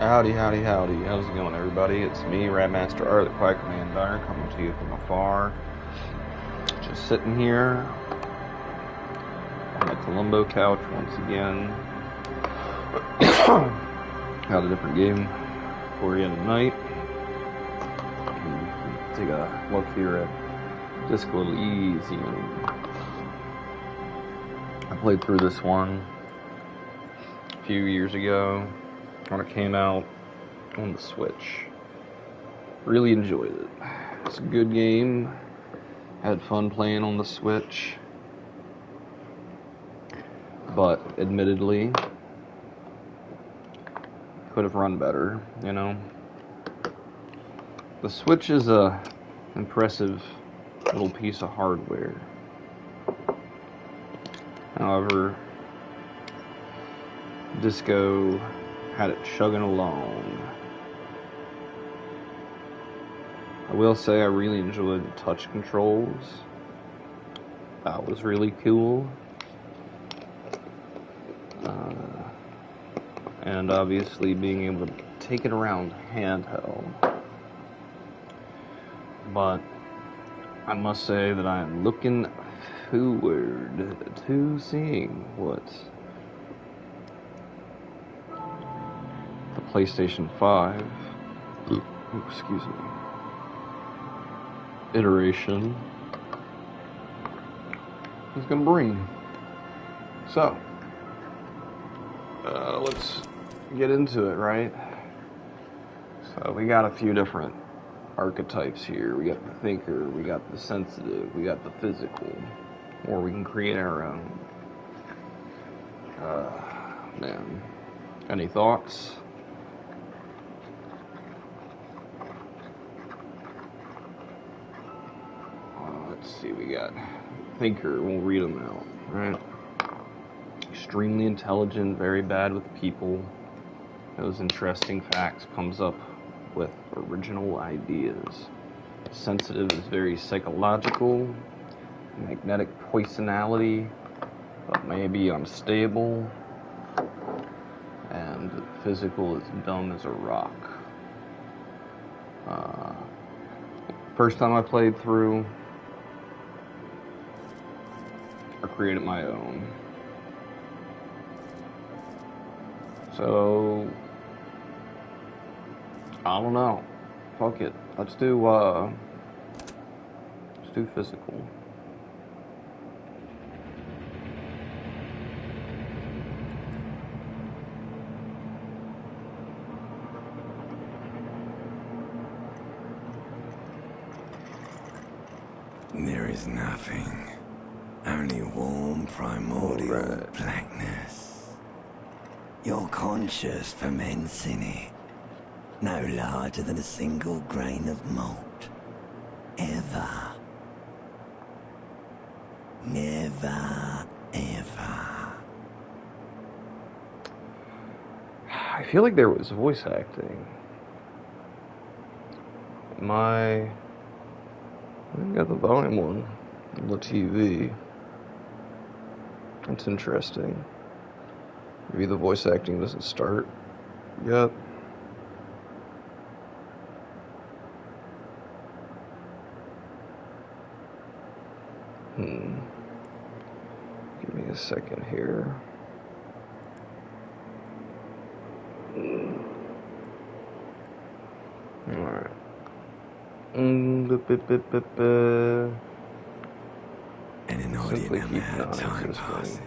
Howdy, howdy, howdy. How's it going, everybody? It's me, Radmaster Art, the Quiet Command Diner, coming to you from afar. Just sitting here on the Columbo couch once again. Got a different game for you tonight. Take a look here at Elysium. I played through this one a few years ago when it came out on the Switch. Really enjoyed it. It's a good game. Had fun playing on the Switch. But admittedly, could have run better, you know. The Switch is a impressive little piece of hardware. However, Disco had it chugging along. I will say I really enjoyed the touch controls. That was really cool. And obviously being able to take it around handheld. But I must say that I am looking forward to seeing what the PlayStation 5 excuse me iteration is gonna bring. So let's get into it, right? So we got a few different archetypes here. We got the thinker, we got the sensitive, we got the physical, or we can create our own. Man, any thoughts? Let's see, we got thinker, we'll read them out, right? Extremely intelligent, very bad with people, knows interesting facts, comes up with original ideas. Sensitive is very psychological, magnetic personality, but maybe unstable, and physical is dumb as a rock. First time I played through, I created my own. So I don't know. Fuck it. Let's do physical. There is nothing. Only warm primordial blackness. Your conscious ferments in it. No larger than a single grain of malt. Ever. Never, ever. I feel like there was voice acting. I got the volume on the TV. That's interesting. Maybe the voice acting doesn't start yet. Give me a second here. Alright. And an ordinary amount of time passes.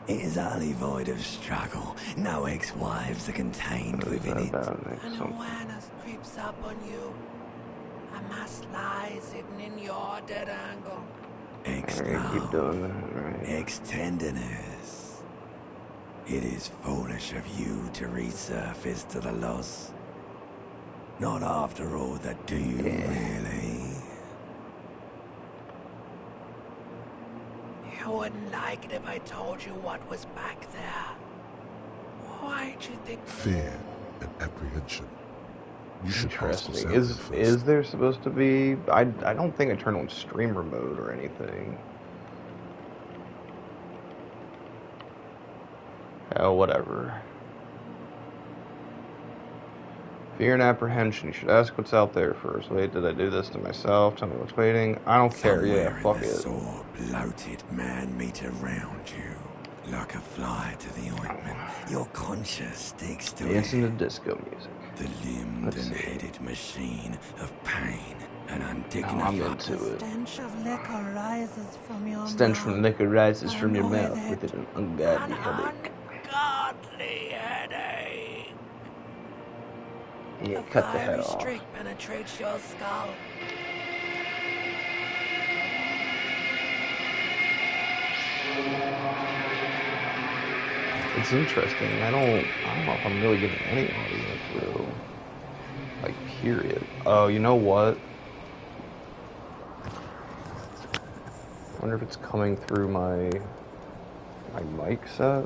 It is utterly void of struggle. No ex-wives are contained within it. An awareness creeps up on you. A mass lies hidden in your dead angle. Ex-love, ex-tenderness. It is foolish of you to resurface to the loss. Not after all that, do you really? You wouldn't like it if I told you what was back there. Why'd you think? Fear and apprehension. You should ask yourself first. Is there supposed to be? I don't think I turned on streamer mode or anything. Oh, whatever. Fear and apprehension. You should ask what's out there first. Wait, did I do this to myself? Tell me what's waiting. I don't care. Yeah, fuck it. Somewhere in the bloated man meet around you. Like a fly to the ointment, your conscience sticks to Dancing it. to disco music. The limbed and headed machine of pain and undignified. No, I'm into it. Stench of liquor rises from your Stench mouth. from liquor rises from your mouth with an ungodly headache. Ungodly headache. Yeah, cut the head A off. fiery streak penetrates your skull. It's interesting. I don't know if I'm really getting any audio through. Like, period. Oh, you know what? I wonder if it's coming through my mic set.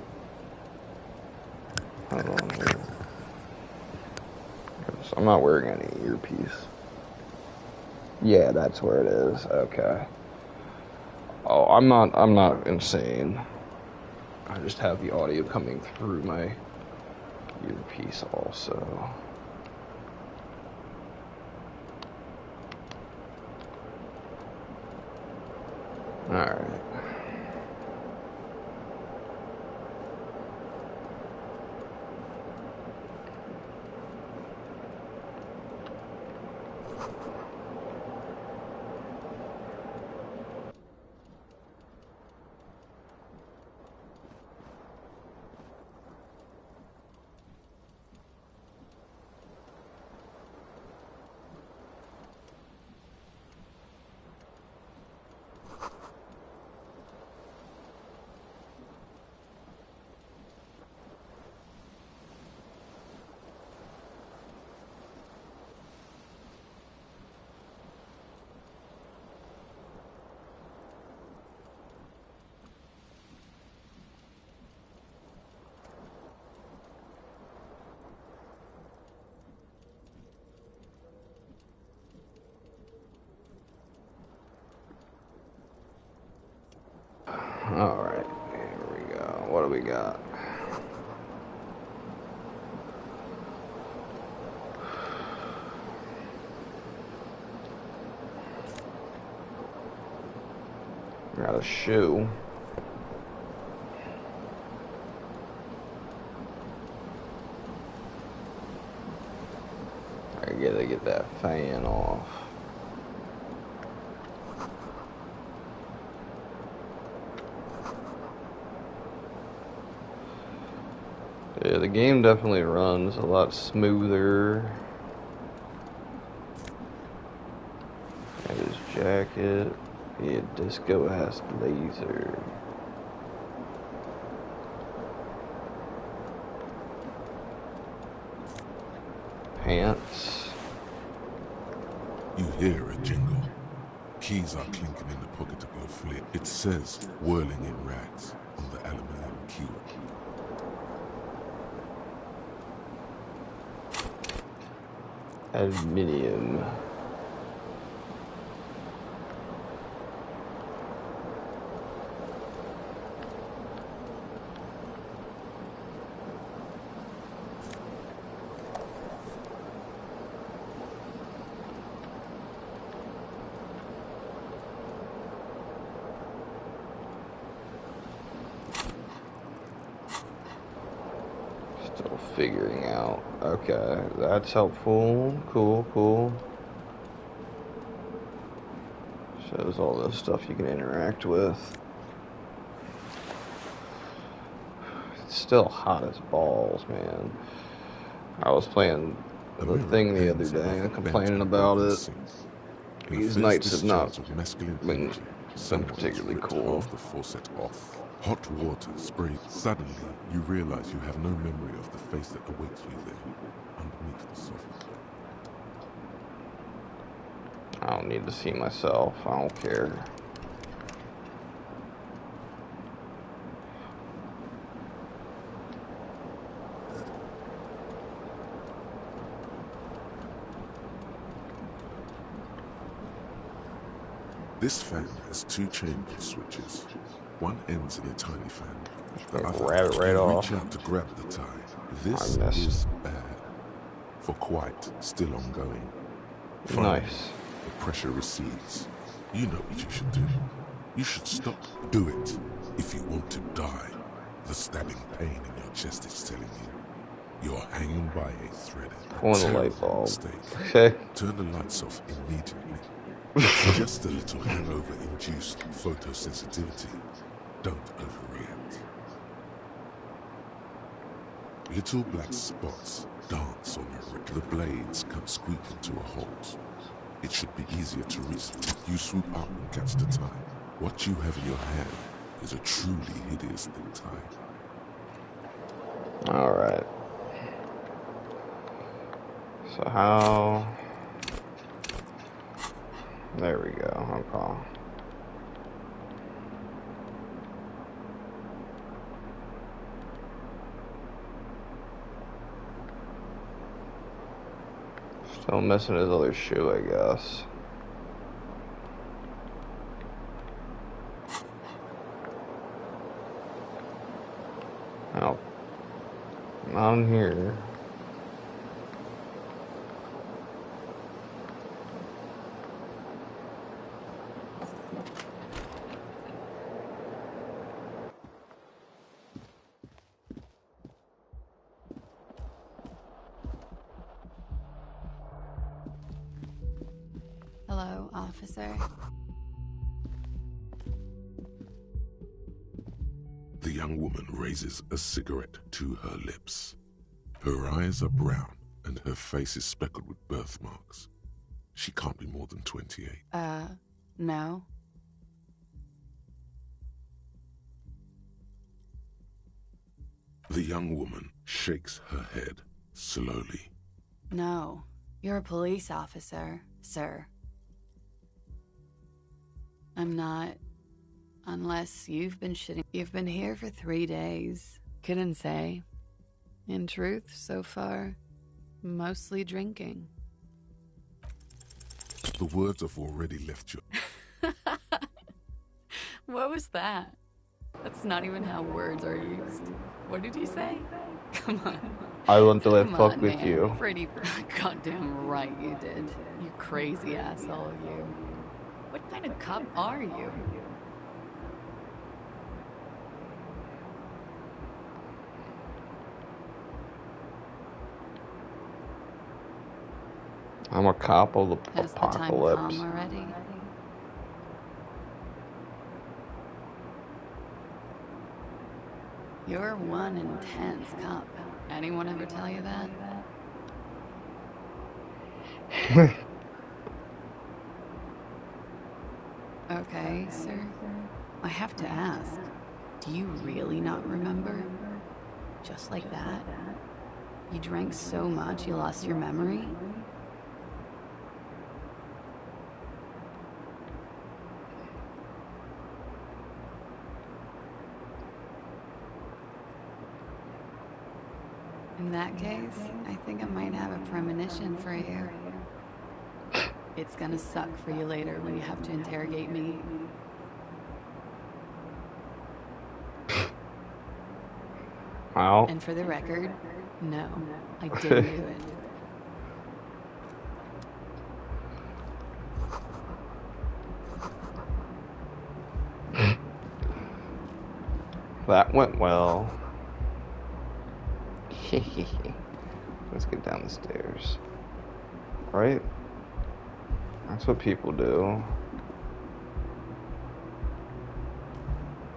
Hold on here. I'm not wearing any earpiece. Yeah, that's where it is. Okay. Oh, I'm not insane. I just have the audio coming through my earpiece also. Alright. Alright, here we go. What do we got? We got a shoe. I gotta get that fan off. Yeah, the game definitely runs a lot smoother. Got his jacket. Yeah, disco ass blazer. Pants. You hear a jingle. Keys are clinking in the pocket of your flip. It says, whirling in rags, on the aluminium key. Aluminium. Still figuring out. Okay, that's helpful. Cool. Shows all the stuff you can interact with. It's still hot as balls, man. I was playing the thing the other day and complaining about it. These nights have not been particularly cool. The faucet off. Hot water sprayed. Suddenly, you realize you have no memory of the face that awaits you there, underneath the surface. I don't need to see myself. I don't care. This fan has two chamber switches. One ends in a tiny fan. The other, grab it right you off. reach out to grab the tie. This I missed. is bad. for quiet still ongoing. Finally, Nice. the pressure recedes. You know what you should do. You should stop. Do it if you want to die. The stabbing pain in your chest is telling you you're hanging by a thread. Pulling a light Terrible bulb. mistake. Okay. Turn the lights off immediately. It's just a little hangover-induced photosensitivity. Don't overreact. Little black spots dance on your wrist. The blades come squeaking to a halt. It should be easier to reach. You swoop up and catch the time. What you have in your hand is a truly hideous thing time. Alright. So how... There we go. Okay. Still missing his other shoe, I guess. Oh. Not in here. Hello, officer. The young woman raises a cigarette to her lips. Her eyes are brown and her face is speckled with birthmarks. She can't be more than 28. No. The young woman shakes her head slowly. No. You're a police officer, sir. I'm not. Unless you've been shitting. You've been here for 3 days. Couldn't say. In truth, so far, mostly drinking. The words have already left you. What was that? That's not even how words are used. What did you say? Come on. I want to let Come fuck on, with man. you. Pretty goddamn right you did. You crazy asshole, you. What kind of cop are you? I'm a cop of the Has the time apocalypse. come already? You're one intense cop. Anyone ever tell you that? Okay, sir. I have to ask. Do you really not remember? Just like that? You drank so much you lost your memory? In that case, I think I might have a premonition for you. It's gonna suck for you later when you have to interrogate me. Wow. And for the record, no, I didn't do it. That went well. Let's get down the stairs. Right? That's what people do.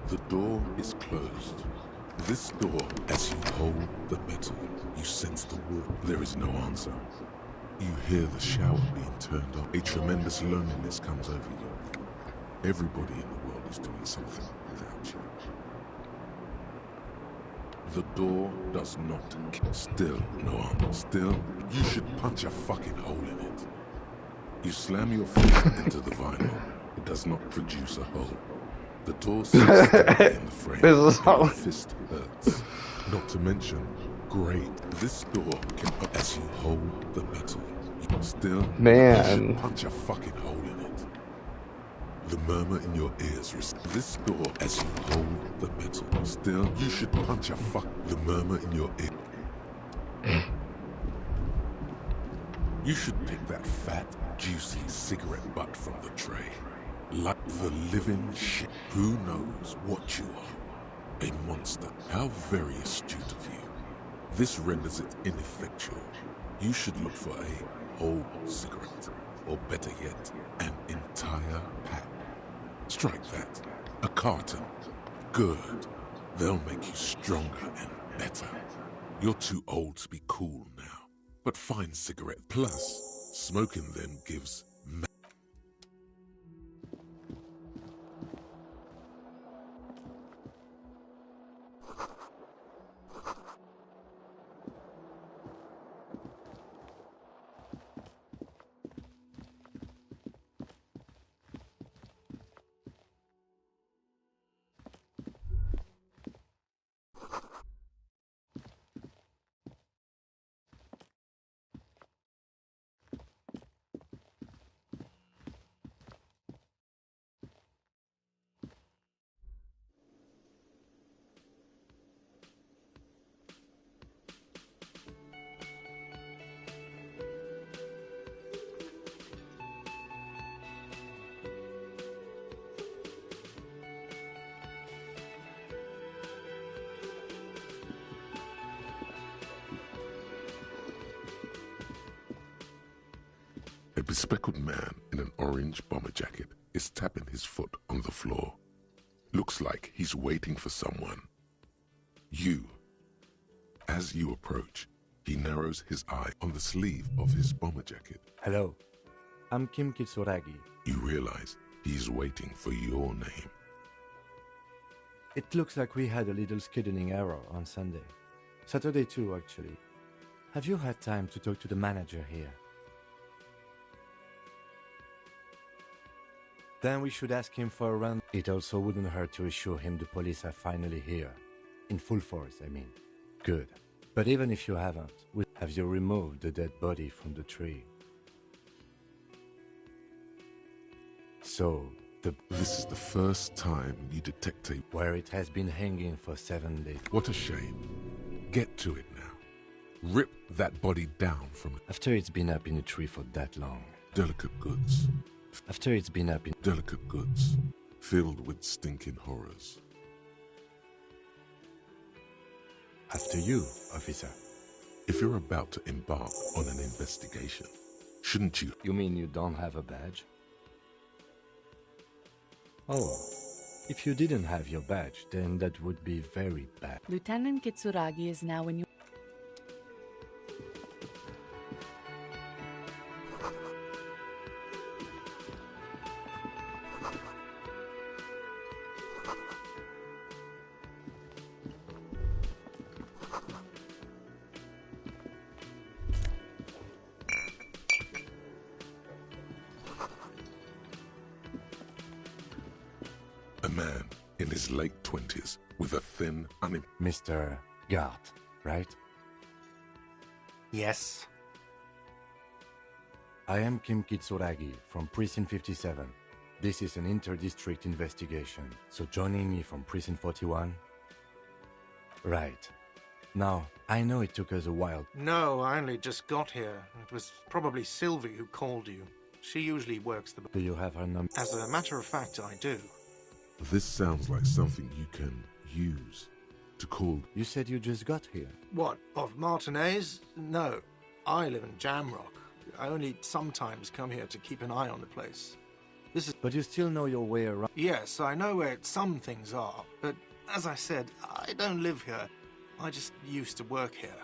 The door is closed. This door, as you hold the metal, you sense the warmth. There is no answer. You hear the shower being turned on. A tremendous loneliness comes over you. Everybody in the world is doing something without you. The door does not. Still no answer. Still, you should punch a fucking hole in it. You slam your fist into the vinyl. It does not produce a hole. The door sits steadily in the frame, and your fist hurts. Not to mention, great. This door can, as you hold the metal, still, you should punch a fucking hole in it. The murmur in your ears. This door, as you hold the metal, still, you should punch a fuck. The murmur in your ear. You should pick that fat, juicy cigarette butt from the tray. Like the living shit. Who knows what you are? A monster. How very astute of you. This renders it ineffectual. You should look for a whole cigarette. Or better yet, an entire pack. Strike that. A carton. Good. They'll make you stronger and better. You're too old to be cool now. But fine cigarette. Plus, smoking them gives a bespectacled man in an orange bomber jacket is tapping his foot on the floor. Looks like he's waiting for someone. You. As you approach, he narrows his eye on the sleeve of his bomber jacket. Hello, I'm Kim Kitsuragi. You realize he's waiting for your name. It looks like we had a little scheduling error on Sunday. Saturday too, actually. Have you had time to talk to the manager here? Then we should ask him for a run. It also wouldn't hurt to assure him the police are finally here. In full force, I mean. Good. But even if you haven't, have you removed the dead body from the tree? So, This is the first time you detect where it has been hanging for 7 days. What a shame. Get to it now. Rip that body down from it. After it's been up in a tree for that long. Delicate goods. After it's been up in... Delicate goods. Filled with stinking horrors. After you, officer. If you're about to embark on an investigation, shouldn't you? You mean you don't have a badge? Oh, if you didn't have your badge, then that would be very bad. Lieutenant Kitsuragi is now in your... A man in his late 20s with a thin, Mr. Gart, right? Yes. I am Kim Kitsuragi from Precinct 57. This is an inter-district investigation, so joining me from Precinct 41? Right. Now, I know it took us a while. No, I only just got here. It was probably Sylvie who called you. She usually works the... Do you have her number? As a matter of fact, I do. This sounds like something you can use to call... You said you just got here. What, of Martinez? No. I live in Jamrock. I only sometimes come here to keep an eye on the place. This is... But you still know your way around. Yes, I know where some things are, but as I said, I don't live here. I just used to work here.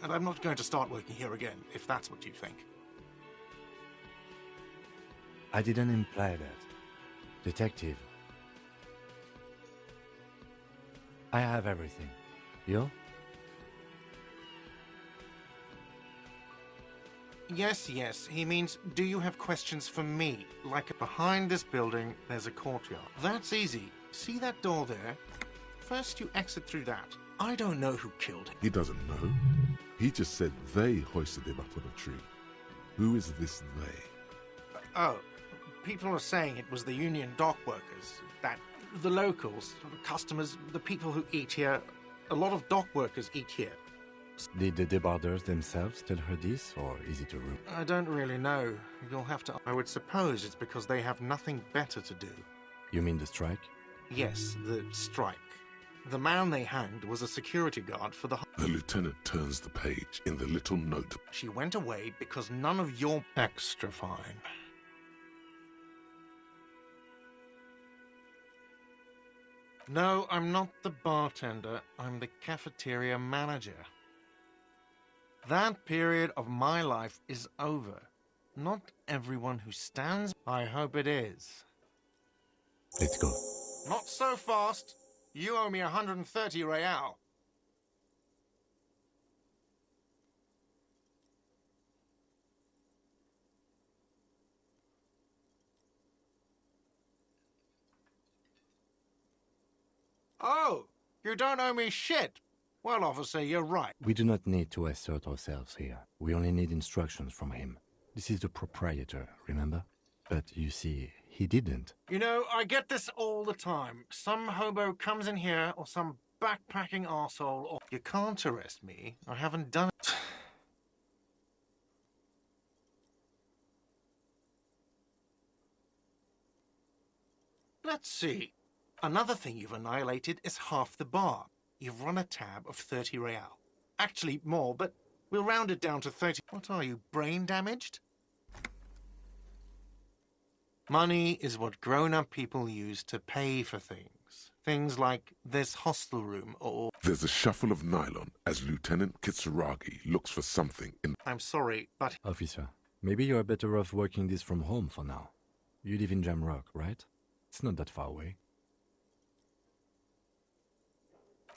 And I'm not going to start working here again, if that's what you think. I didn't imply that. Detective. I have everything. You? Yes, he means, do you have questions for me? Like behind this building, there's a courtyard. That's easy. See that door there? First you exit through that. I don't know who killed him. He doesn't know. He just said they hoisted him up on a tree. Who is this they? Oh, people are saying it was the union dock workers. That the locals, the customers, the people who eat here. A lot of dock workers eat here. Did the debarders themselves tell her this, or is it a rumor? I don't really know. You'll have to... I would suppose it's because they have nothing better to do. You mean the strike? Yes, the strike. The man they hanged was a security guard for the... The lieutenant turns the page in the little note. She went away because none of your... Extra fine. No, I'm not the bartender. I'm the cafeteria manager. That period of my life is over. Not everyone who stands... I hope it is. Let's go. Not so fast. You owe me 130 real. Oh, you don't owe me shit. Well, officer, you're right. We do not need to assert ourselves here. We only need instructions from him. This is the proprietor, remember? But you see, he didn't. You know, I get this all the time. Some hobo comes in here, or some backpacking arsehole, or... You can't arrest me. I haven't done it. Let's see. Another thing you've annihilated is half the bar. You've run a tab of 30 real. Actually, more, but we'll round it down to 30. What are you, brain damaged? Money is what grown-up people use to pay for things. Things like this hostel room or... There's a shuffle of nylon as Lieutenant Kitsuragi looks for something in... I'm sorry, but... Officer, maybe you are better off working this from home for now. You live in Jamrock, right? It's not that far away.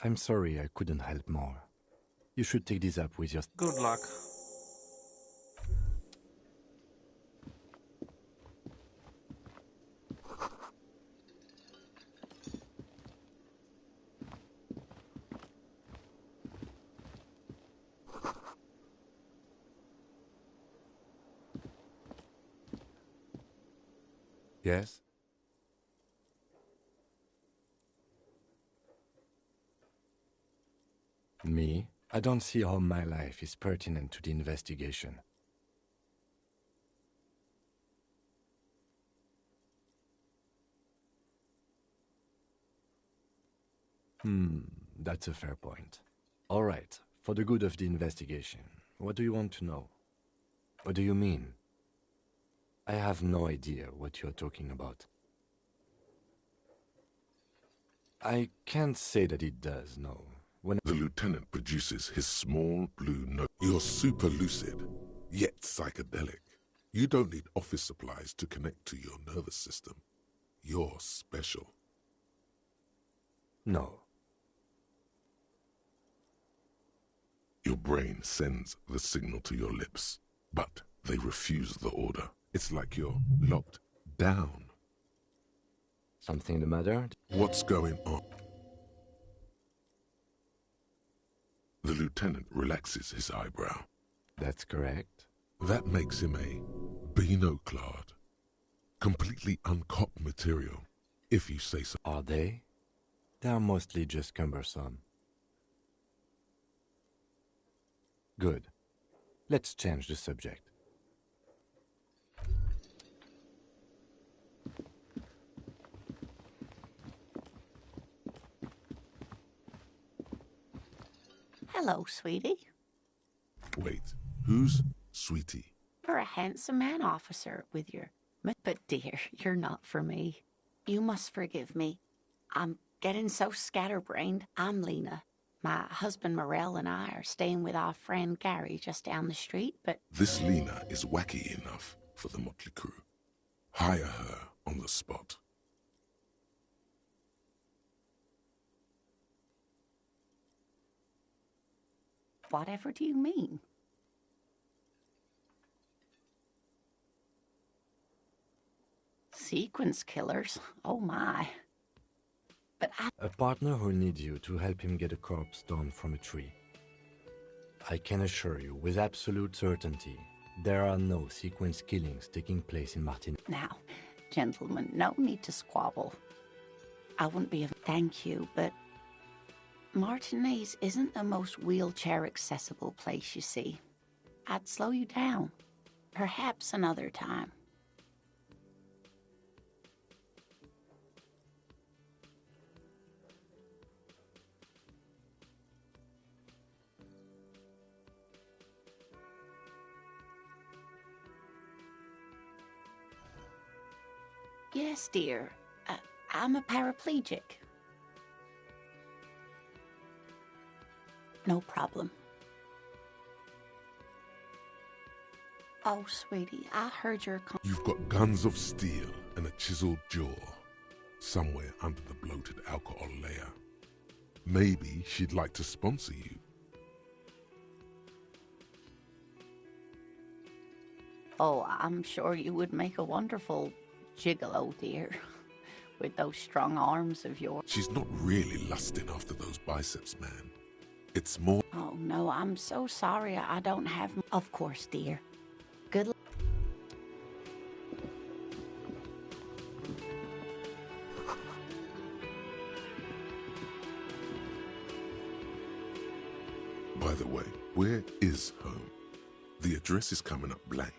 I'm sorry I couldn't help more. You should take this up with your... Good luck. Yes? Me? I don't see how my life is pertinent to the investigation. That's a fair point. All right, for the good of the investigation, what do you want to know? What do you mean? I have no idea what you're talking about. I can't say that it does, no. When The lieutenant produces his small blue note. You're super lucid, yet psychedelic. You don't need office supplies to connect to your nervous system. You're special. No. Your brain sends the signal to your lips, but they refuse the order. It's like you're locked down. Something the matter? What's going on? The lieutenant relaxes his eyebrow. That's correct. That makes him a Beano-clad, completely uncopped material, if you say so. Are they? They are mostly just cumbersome. Good. Let's change the subject. Hello, sweetie. Wait, who's Sweetie? You're a handsome man, officer, with your... But dear, you're not for me. You must forgive me. I'm getting so scatterbrained. I'm Lena. My husband Morel and I are staying with our friend Gary just down the street, but... This Lena is wacky enough for the motley crew. Hire her on the spot. Whatever do you mean? Sequence killers? Oh my. But A partner who needs you to help him get a corpse down from a tree. I can assure you, with absolute certainty, there are no sequence killings taking place in Martin. Now, gentlemen, no need to squabble. I wouldn't be of thank you, but Martinez isn't the most wheelchair-accessible place, you see. I'd slow you down. Perhaps another time. Yes, dear. I'm a paraplegic. No problem. Oh, sweetie, I heard your... You've got guns of steel and a chiseled jaw somewhere under the bloated alcohol layer. Maybe she'd like to sponsor you. Oh, I'm sure you would make a wonderful gigolo, dear. With those strong arms of yours. She's not really lusting after those biceps, man. It's more... Oh, no, I'm so sorry I don't have... Of course, dear. Good luck. By the way, where is home? The address is coming up blank.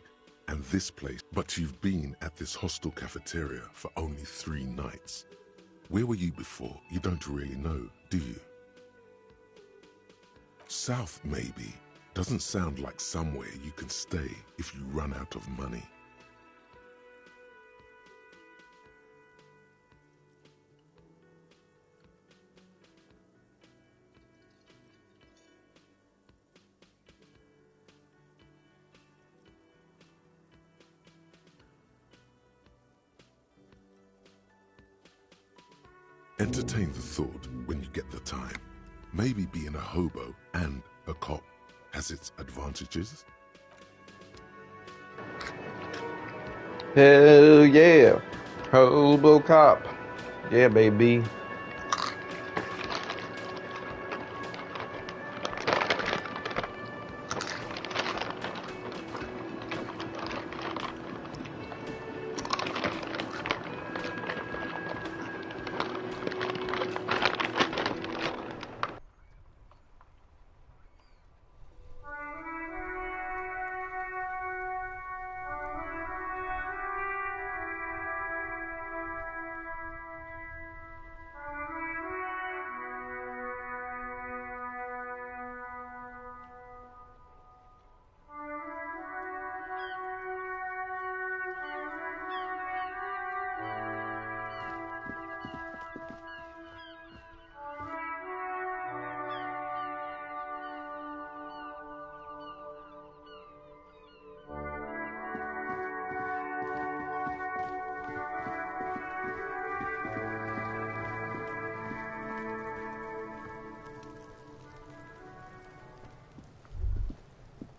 And this place, but you've been at this hostel cafeteria for only 3 nights. Where were you before? You don't really know, do you? South, maybe. Doesn't sound like somewhere you can stay if you run out of money. Entertain the thought when you get the time. Maybe being a hobo and a cop has its advantages. Hell yeah. Hobo cop. Yeah, baby.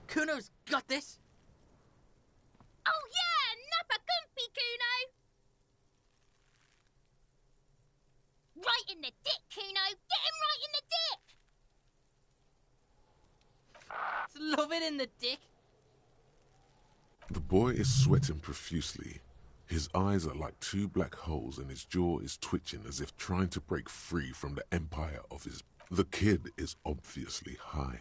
Kuno's got this. Oh yeah, Nappa Gumpy, Kuno! Right in the dick, Kuno! Get him right in the dick! It's love it in the dick. The boy is sweating profusely. His eyes are like 2 black holes and his jaw is twitching as if trying to break free from the empire of his... The kid is obviously high.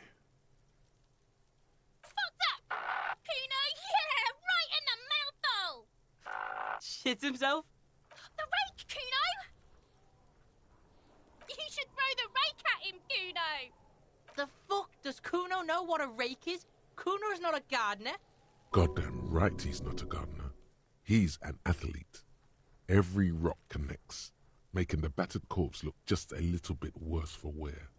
Shits himself? The rake, Kuno! You should throw the rake at him, Kuno! The fuck? Does Kuno know what a rake is? Kuno's not a gardener. Goddamn right he's not a gardener. He's an athlete. Every rock connects, making the battered corpse look just a little bit worse for wear.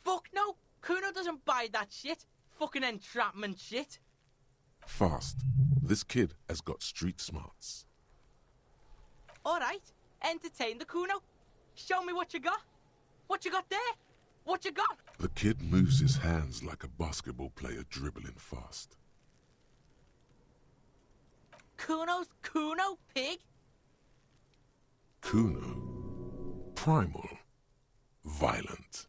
Fuck no! Kuno doesn't buy that shit. Fucking entrapment shit. Fast. This kid has got street smarts. Alright, entertain the Kuno. Show me what you got. What you got there? What you got? The kid moves his hands like a basketball player dribbling fast. Kuno's Kuno, pig? Kuno. Primal. Violent.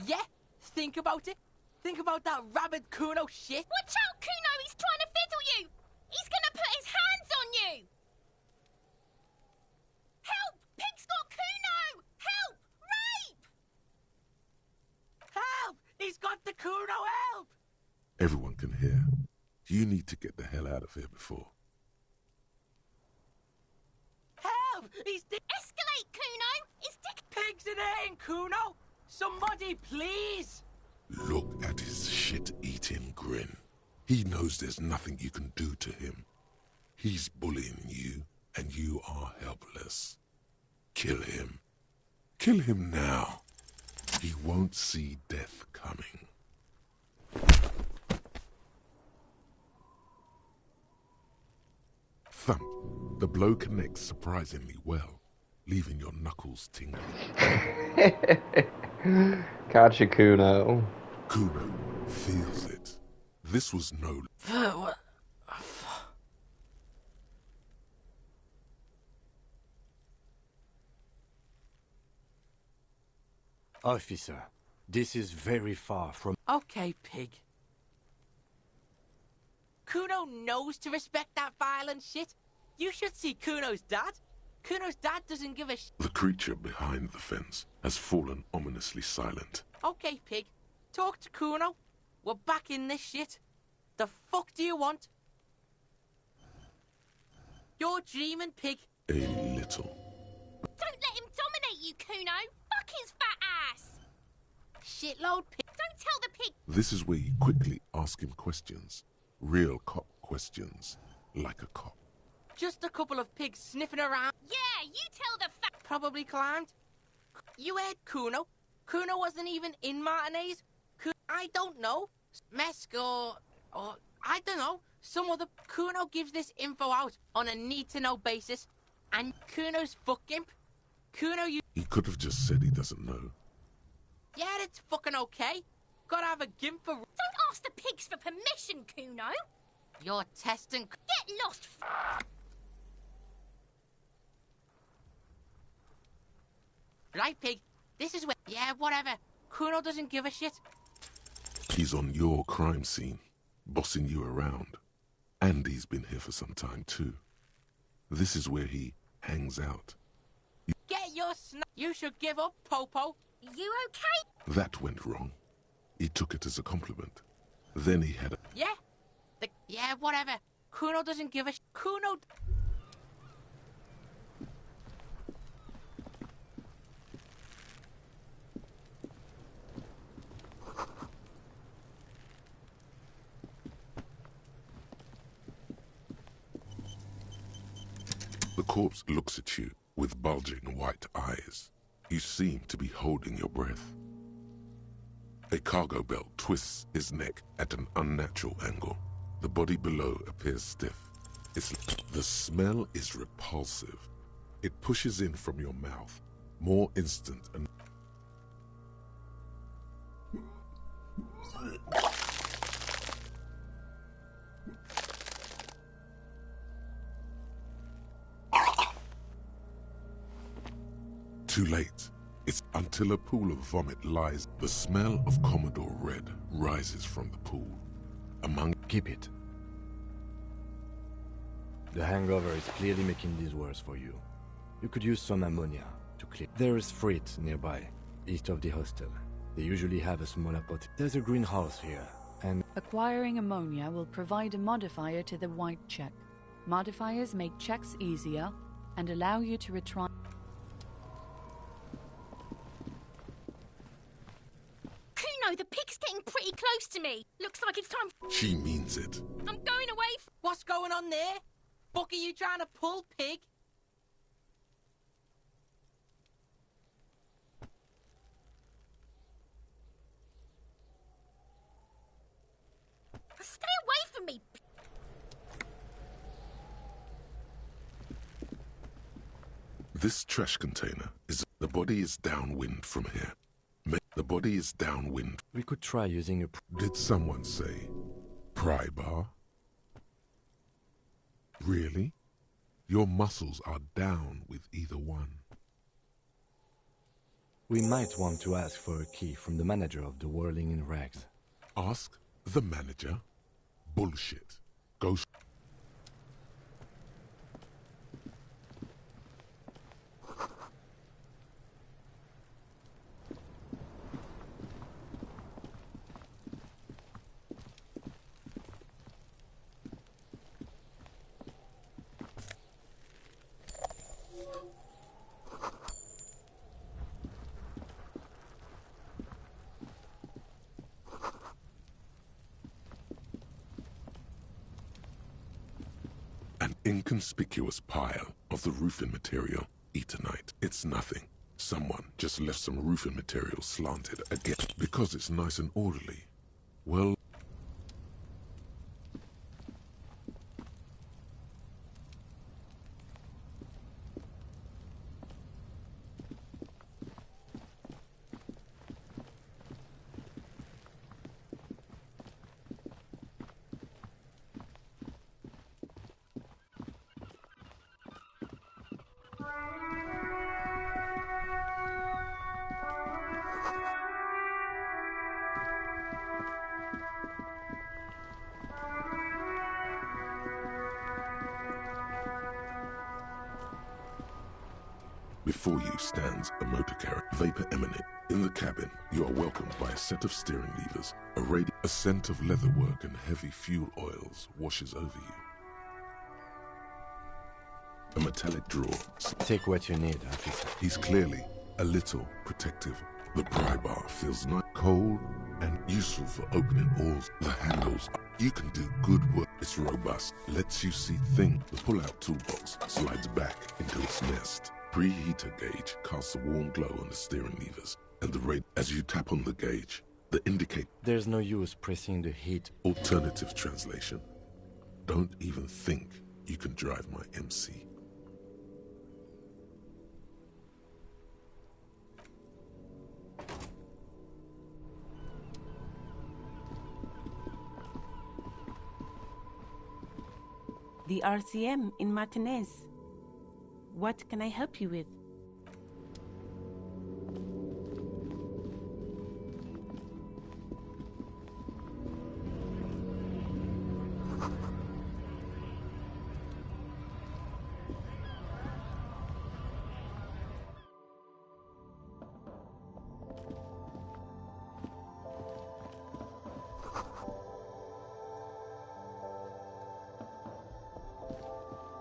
Yeah, think about it. Think about that rabid Kuno shit. Watch out, Kuno! He's trying to fiddle you! He's gonna put his hands on you! Help Everyone can hear. You need to get the hell out of here before. Help! He's Escalate, Kuno! It's Dick! pigs in here, Kuno! Somebody, please! Look at his shit-eating grin. He knows there's nothing you can do to him. He's bullying you, and you are helpless. Kill him. Kill him now. He won't see death coming. Thump. The blow connects surprisingly well, leaving your knuckles tingling. Gotcha, Kuno. Kuno feels it. This was no... What? Officer, this is very far from... Okay, pig. Kuno knows to respect that violent shit. You should see Kuno's dad. Kuno's dad doesn't give a The creature behind the fence has fallen ominously silent. Okay, pig. Talk to Kuno. We're back in this shit. The fuck do you want? You're dreaming, pig. A little. Don't let him dominate you, Kuno! Fuck his fat ass! Shitload, pig. Don't tell the pig! This is where you quickly ask him questions. Real cop questions. Like a cop. Just a couple of pigs sniffing around. Yeah, you tell the fat... Probably climbed. You heard Kuno. Kuno wasn't even in Martinez. I don't know. Mesk or I don't know. Some other... Kuno gives this info out on a need-to-know basis. And Kuno's fuck imp. Kuno, you... He could have just said he doesn't know. Yeah, it's fucking okay. Gotta have a gimp for... Don't ask the pigs for permission, Kuno! You're testing... Get lost, Right, pig. This is where... Yeah, whatever. Kuno doesn't give a shit. He's on your crime scene, bossing you around. And he's been here for some time, too. This is where he hangs out. Get your You should give up, Popo. You okay? That went wrong. He took it as a compliment. Then he had a... Yeah? Yeah, whatever. Kuno doesn't give a Kuno... The corpse looks at you with bulging white eyes. You seem to be holding your breath. A cargo belt twists his neck at an unnatural angle. The body below appears stiff. The smell is repulsive. It pushes in from your mouth, more instant and... Too late. It's until a pool of vomit lies. The smell of Commodore Red rises from the pool. Keep it. The hangover is clearly making this worse for you. You could use some ammonia to clear. There is freight nearby, east of the hostel. They usually have a smaller pot. There's a greenhouse here, and... Acquiring ammonia will provide a modifier to the white check. Modifiers make checks easier and allow you to retry... Kuno, the pig's getting pretty close to me. Looks like it's time... She means it. I'm going away... What's going on there? Fuck are you trying to pull, pig? Stay away from me! This trash container is... The body is downwind from here. The body is downwind. We could try using a... Did someone say pry bar? Really? Your muscles are down with either one. We might want to ask for a key from the manager of the Whirling in Rags. Ask the manager? Bullshit. Go... An inconspicuous pile of the roofing material, Eternite. It's nothing. Someone just left some roofing material slanted again because it's nice and orderly. Well, before you stands a motor carrier, vapor emanate. In the cabin, you are welcomed by a set of steering levers. A scent of leatherwork and heavy fuel oils washes over you. A metallic drawer. Take what you need, officer. He's clearly a little protective. The pry bar feels not cold and useful for opening all the handles. You can do good work. It's robust, lets you see things. The pull-out toolbox slides back into its nest. Preheater gauge casts a warm glow on the steering levers, and the rate as you tap on the gauge, the indicate. There's no use pressing the heat. Alternative translation. Don't even think you can drive my MC. The RCM in Martinez. What can I help you with?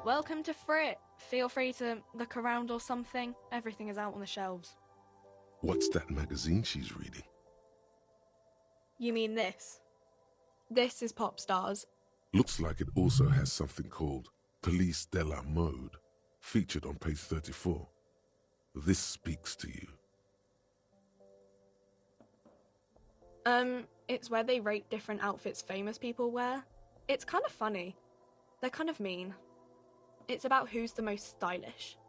Welcome to Frit. Feel free to look around or something. Everything is out on the shelves. What's that magazine she's reading? You mean this? This is Pop Stars. Looks like it also has something called Police de la Mode, featured on page 34. This speaks to you. It's where they rate different outfits famous people wear. It's kind of funny. They're kind of mean. It's about who's the most stylish.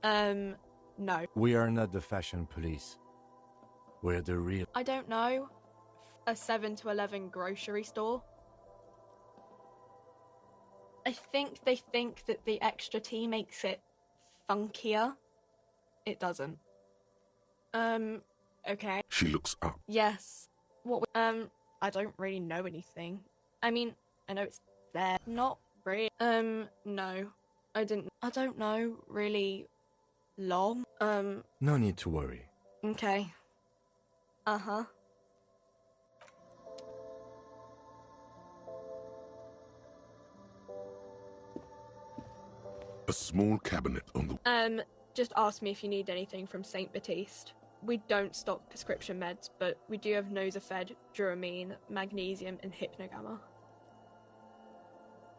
No. We are not the fashion police. We're the real... I don't know. A 7 to 11 grocery store. I think they think that the extra T makes it funkier. It doesn't. Okay. She looks up. Yes. What? I don't really know anything. I mean, I know it's there. Not really. No. I don't know really long. No need to worry. Okay. Uh-huh. A small cabinet on the... Just ask me if you need anything from St. Baptiste. We don't stock prescription meds, but we do have Nosafed, Duramine, Magnesium, and Hypnogamma.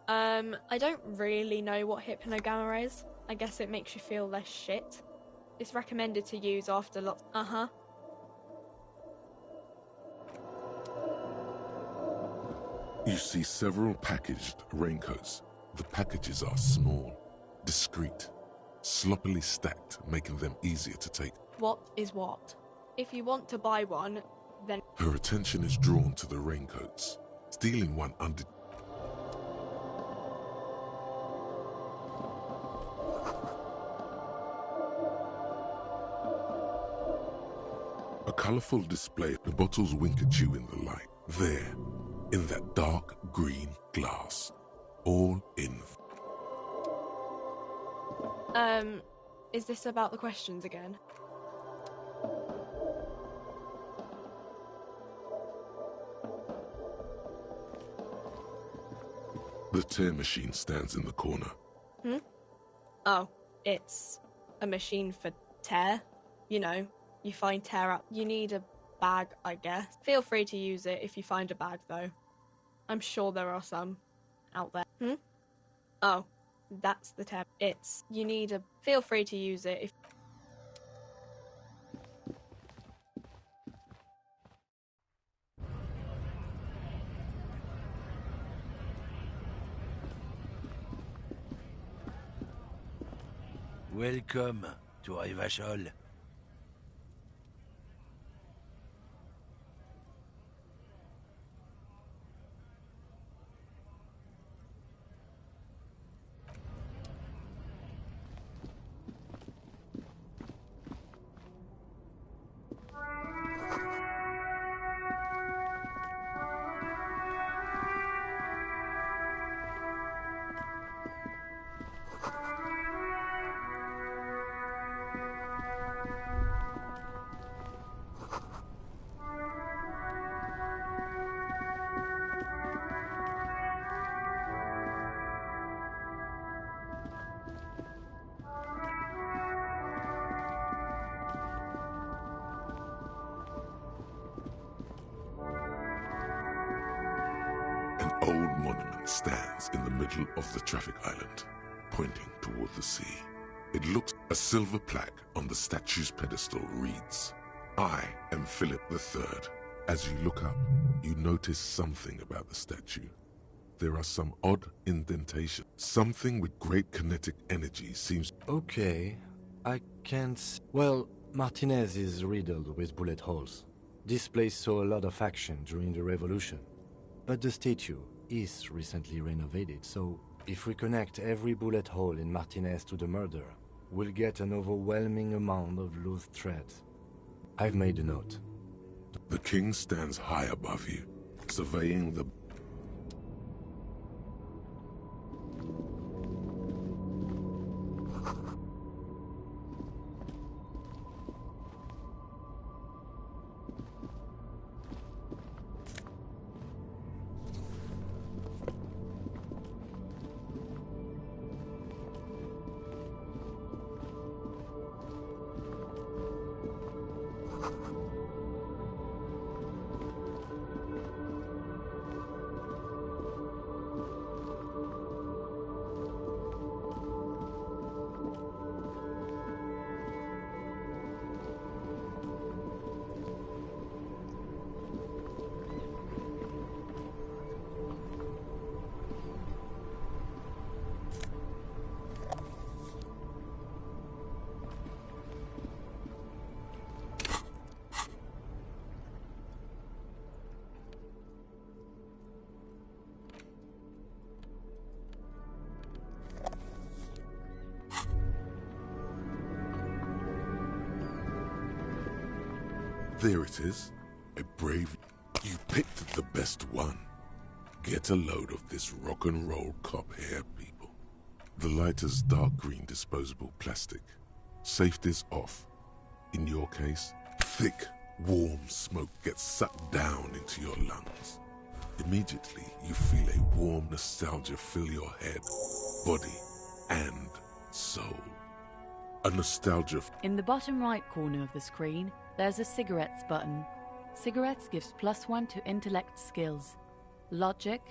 I don't really know what Hypnogamma is. I guess it makes you feel less shit. It's recommended to use after lots... Uh-huh. You see several packaged raincoats. The packages are small, discreet, sloppily stacked, making them easier to take. What is what? If you want to buy one, then... Her attention is drawn to the raincoats. Stealing one under... A colourful display. The bottles wink at you in the light. There, in that dark green glass. All in... Is this about the questions again? The tear machine stands in the corner. Oh, it's a machine for tear? you know, you find tear up. You need a bag, I guess. Feel free to use it if you find a bag, though. I'm sure there are some out there. Oh, that's the tab. You need a... Feel free to use it if... Welcome to Rivachol. An old monument stands in the middle of the traffic island, pointing toward the sea. It looks a silver plaque on the statue's pedestal reads, "I am Philip III." As you look up, you notice something about the statue. There are some odd indentations. Something with great kinetic energy seems... Okay, I can't... Well, Martinez is riddled with bullet holes. This place saw a lot of action during the revolution. But the statue is recently renovated, so if we connect every bullet hole in Martinez to the murder, we'll get an overwhelming amount of loose threads. I've made a note. The king stands high above you, surveying the... There it is. A brave... You picked the best one. Get a load of this rock and roll cop hair, people. The lighter's dark green disposable plastic. Safety's off. In your case, thick, warm smoke gets sucked down into your lungs. Immediately, you feel a warm nostalgia fill your head, body, and soul. A nostalgia... In the bottom right corner of the screen, there's a cigarettes button. Cigarettes gives +1 to intellect skills. Logic,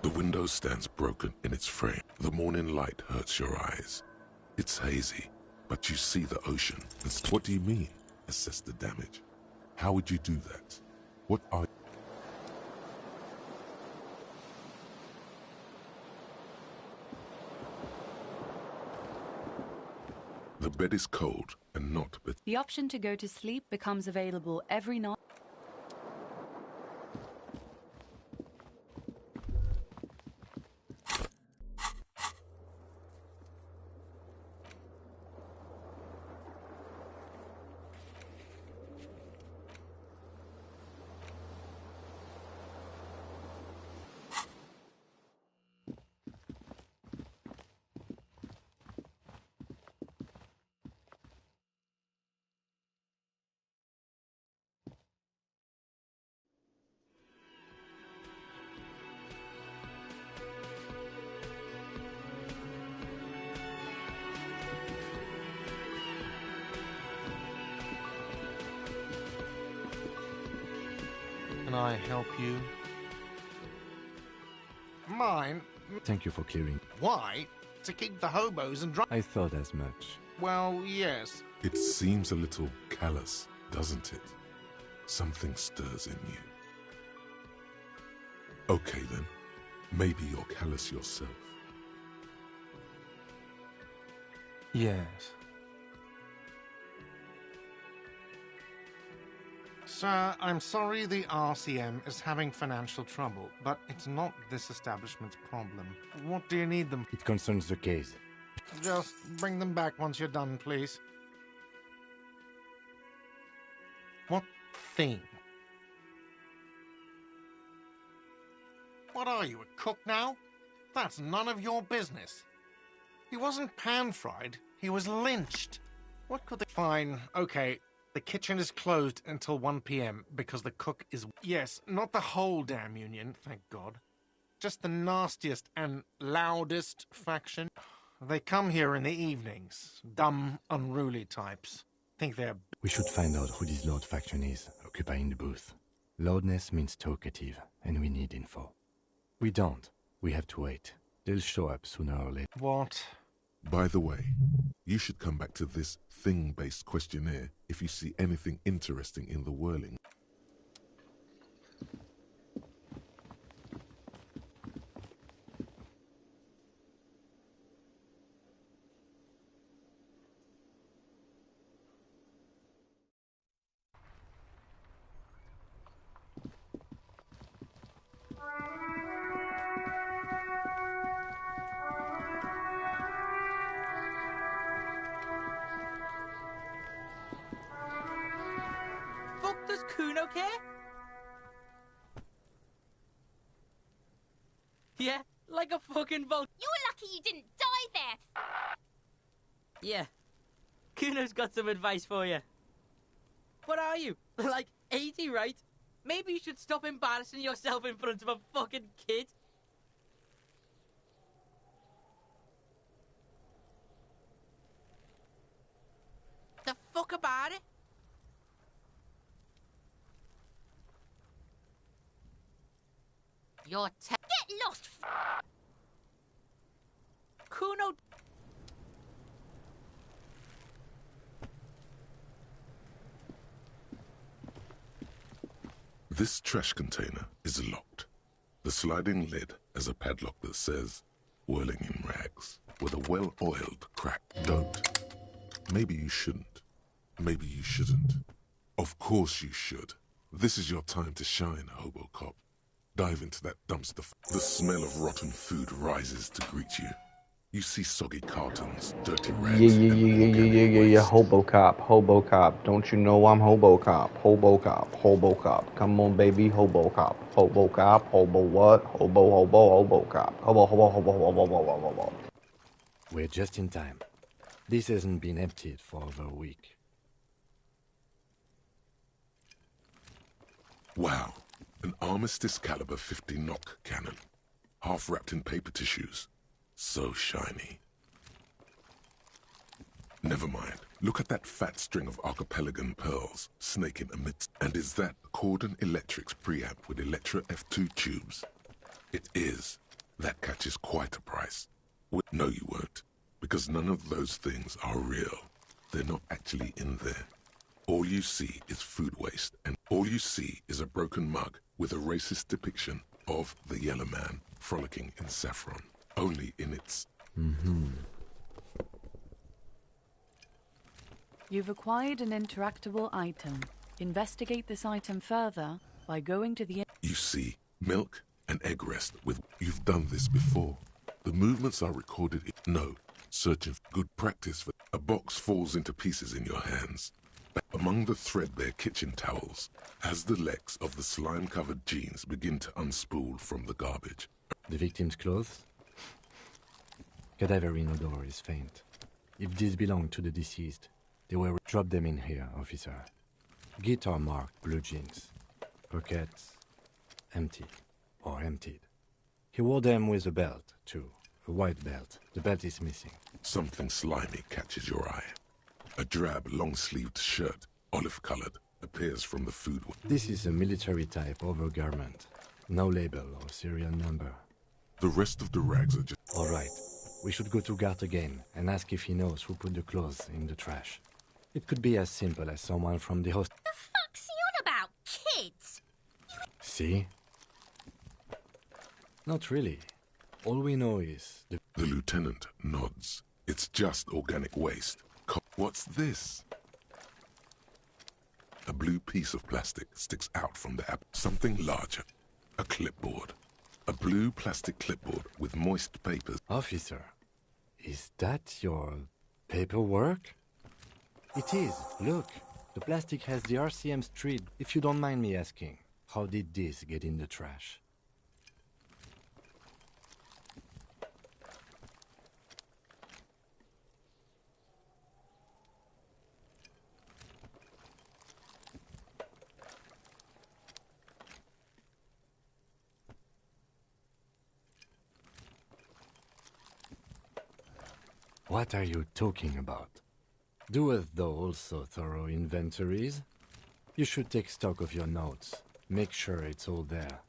The window stands broken in its frame. The morning light hurts your eyes. It's hazy, but you see the ocean. What do you mean, assess the damage? How would you do that? What are... The bed is cold and not... The option to go to sleep becomes available every night. Can I help you? Mine? Thank you for clearing. Why? To keep the hobos and I thought as much. Well, yes. It seems a little callous, doesn't it? Something stirs in you. Okay then, maybe you're callous yourself. Yes. Sir, I'm sorry the RCM is having financial trouble, but it's not this establishment's problem. What do you need them? It concerns the case. Just bring them back once you're done, please. What thing? What are you, a cook now? That's none of your business. He wasn't pan-fried, he was lynched. What could they... Fine, okay. The kitchen is closed until 1 p.m. because the cook is... Yes, not the whole damn union, thank God. Just the nastiest and loudest faction. They come here in the evenings. Dumb, unruly types. Think they're... We should find out who this Lord faction is, occupying the booth. Loudness means talkative, and we need info. We don't. We have to wait. They'll show up sooner or later. What? By the way, you should come back to this thing-based questionnaire if you see anything interesting in the whirling. Fuck does Kuno care? Yeah, like a fucking bolt. You were lucky you didn't die there. Yeah. Kuno's got some advice for you. What are you? Like 80, right? Maybe you should stop embarrassing yourself in front of a fucking kid. The fuck about it? You're Get lost. Kuno. This trash container is locked. The sliding lid has a padlock that says, whirling in rags, with a well-oiled crack. Don't. Maybe you shouldn't. Maybe you shouldn't. Of course you should. This is your time to shine, Hobo Cop. Dive into that dumpster. The smell of rotten food rises to greet you. You see soggy cartons, dirty rags, Yeah, Hobo Cop. Don't you know I'm Hobo Cop? Hobo Cop. Come on, baby, Hobo Cop. Hobo Cop, Hobo what? Hobo Cop. Hobo. We're just in time. This hasn't been emptied for over a week. Wow. An Armistice caliber 50 knock cannon. Half wrapped in paper tissues. So shiny. Never mind. Look at that fat string of archipelagon pearls snaking amidst. And is that Cordon Electric's preamp with Electra F2 tubes? It is. That catches quite a price. No, you won't. Because none of those things are real. They're not actually in there. All you see is food waste, and all you see is a broken mug with a racist depiction of the yellow man frolicking in saffron. Only in its... You've acquired an interactable item. Investigate this item further by going to the... You see, milk and egg rest with... You've done this before. The movements are recorded in... No, searching for good practice for... A box falls into pieces in your hands. Among the threadbare kitchen towels, as the legs of the slime-covered jeans begin to unspool from the garbage. The victim's clothes? Cadaverine odor is faint. If these belong to the deceased, they were... Drop them in here, officer. Guitar marked blue jeans. Pockets empty or emptied. He wore them with a belt, too. A white belt. The belt is missing. Something slimy catches your eye. A drab, long-sleeved shirt, olive-colored, appears from the food. This is a military-type overgarment. No label or serial number. The rest of the rags are just... All right. We should go to Gart again and ask if he knows who put the clothes in the trash. It could be as simple as someone from the host... The fuck's he on about? Kids? See? Not really. All we know is... The lieutenant nods. It's just organic waste. What's this? A blue piece of plastic sticks out from the app. Something larger. A clipboard. A blue plastic clipboard with moist papers. Officer, is that your paperwork? It is. Look, the plastic has the RCM street. If you don't mind me asking, how did this get in the trash? What are you talking about? Doeth thou also thorough inventories? You should take stock of your notes. Make sure it's all there.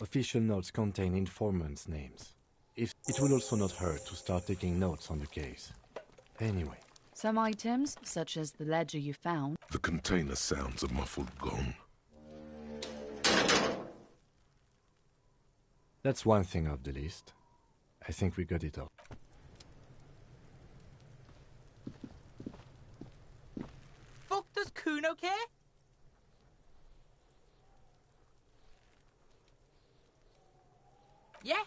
Official notes contain informants' names. It will also not hurt to start taking notes on the case. Anyway. Some items, such as the ledger you found... The container sounds a muffled gong. That's one thing off the list. I think we got it all. Fuck does Kuno care? Yeah?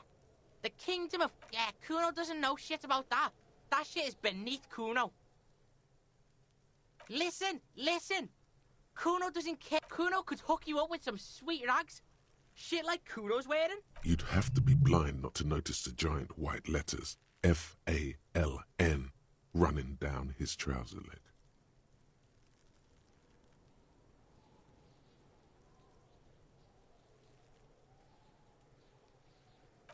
The kingdom of... Yeah, Kuno doesn't know shit about that. That shit is beneath Kuno. Listen! Kuno doesn't care. Kuno could hook you up with some sweet rags. Shit like Kuno's wearing. You'd have to be blind not to notice the giant white letters F-A-L-N running down his trouser leg.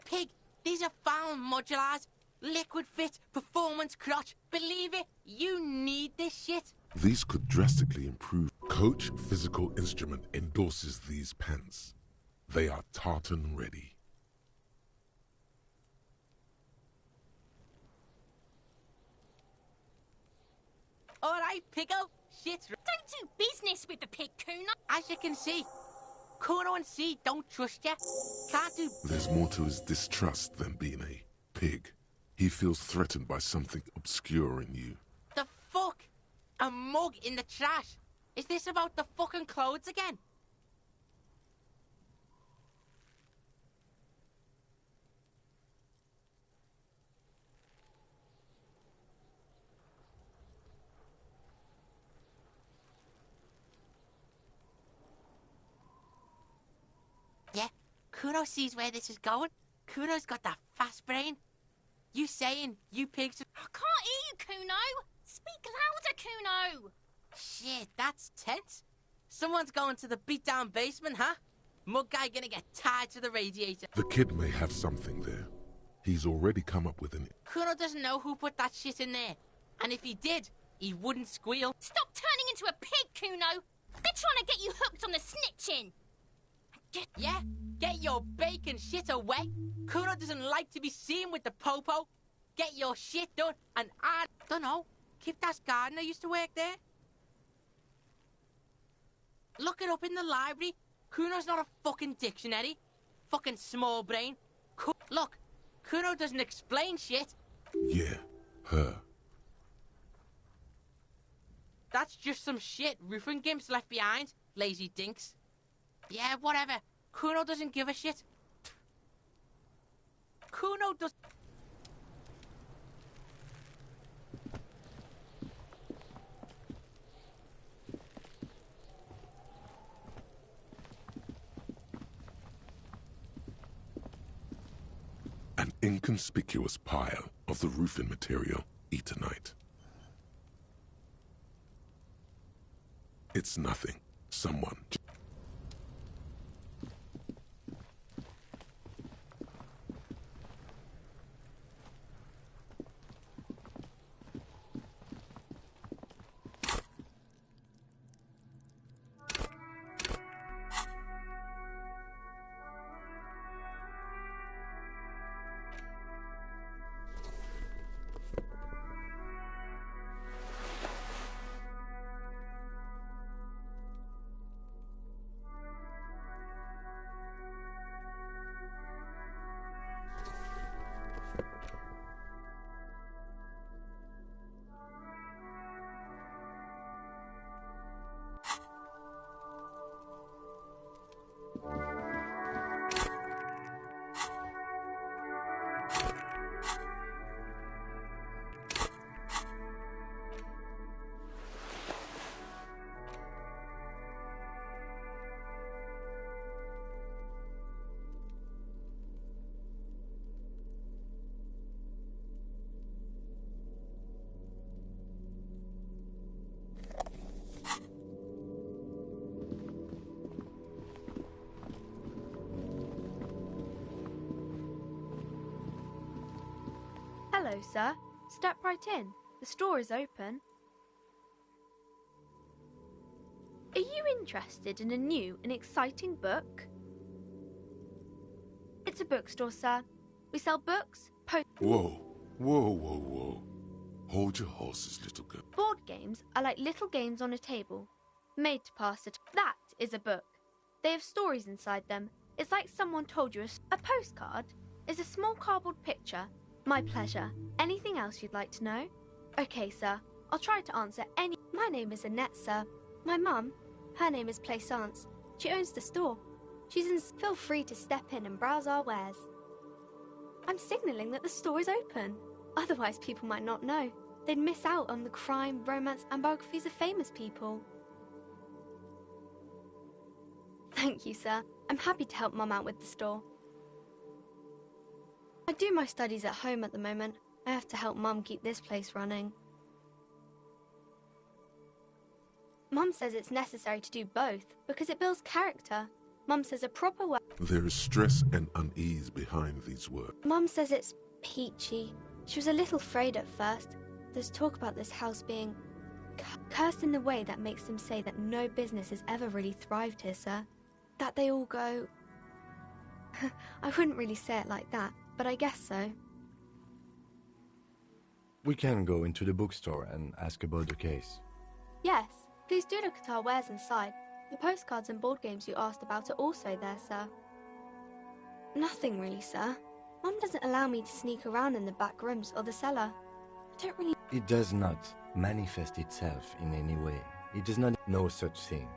Pig, these are found modulars. Liquid fit, performance crotch. Believe it, you need this shit. These could drastically improve. Coach Physical Instrument endorses these pants. They are tartan ready. Alright, Pickle. Shit's... Don't do business with the pig, Kuno. As you can see, Kuno and C don't trust you. Can't do... There's more to his distrust than being a pig. He feels threatened by something obscure in you. The fuck? A mug in the trash? Is this about the fucking clothes again? Yeah, Kuno sees where this is going. Kuno's got that fast brain. You saying you pigs... I can't hear you, Kuno. Speak louder, Kuno. Shit, that's tense. Someone's going to the beat-down basement, huh? Mug guy gonna get tied to the radiator. The kid may have something there. He's already come up with an... Kuno doesn't know who put that shit in there. And if he did, he wouldn't squeal. Stop turning into a pig, Kuno. They're trying to get you hooked on the snitching. Yeah? Get your bacon shit away. Kuno doesn't like to be seen with the popo. Get your shit done, and I don't know. Kiptas gardener used to work there. Look it up in the library. Kuno's not a fucking dictionary. Fucking small brain. Look, Kuno doesn't explain shit. Yeah, her. That's just some shit roofing gimps left behind. Lazy dinks. Yeah, whatever. Kuno doesn't give a shit. Kuno does... An inconspicuous pile of the roofing material, Eternite. It's nothing. Someone... Hello, sir. Step right in. The store is open. Are you interested in a new and exciting book? It's a bookstore, sir. We sell books, Whoa, whoa, whoa, whoa. Hold your horses, little girl. board games are like little games on a table, made to pass it. That is a book. They have stories inside them. It's like someone told you a postcard is a small cardboard picture. My pleasure. Anything else you'd like to know? Okay, sir. I'll try to answer any... My name is Annette, sir. My mum, her name is Plaisance. She owns the store. She's in... Feel free to step in and browse our wares. I'm signalling that the store is open. Otherwise, people might not know. They'd miss out on the crime, romance, and biographies of famous people. Thank you, sir. I'm happy to help Mum out with the store. I do my studies at home at the moment. I have to help Mum keep this place running. Mum says it's necessary to do both because it builds character. Mum says a proper work... There is stress and unease behind these words. Mum says it's peachy. She was a little afraid at first. There's talk about this house being cursed in the way that makes them say that no business has ever really thrived here, sir. That they all go... I wouldn't really say it like that, but I guess so. We can go into the bookstore and ask about the case. Yes, please do look at our wares inside. The postcards and board games you asked about are also there, sir. Nothing really, sir. Mum doesn't allow me to sneak around in the back rooms or the cellar. I don't really... It does not manifest itself in any way. It does not know such thing.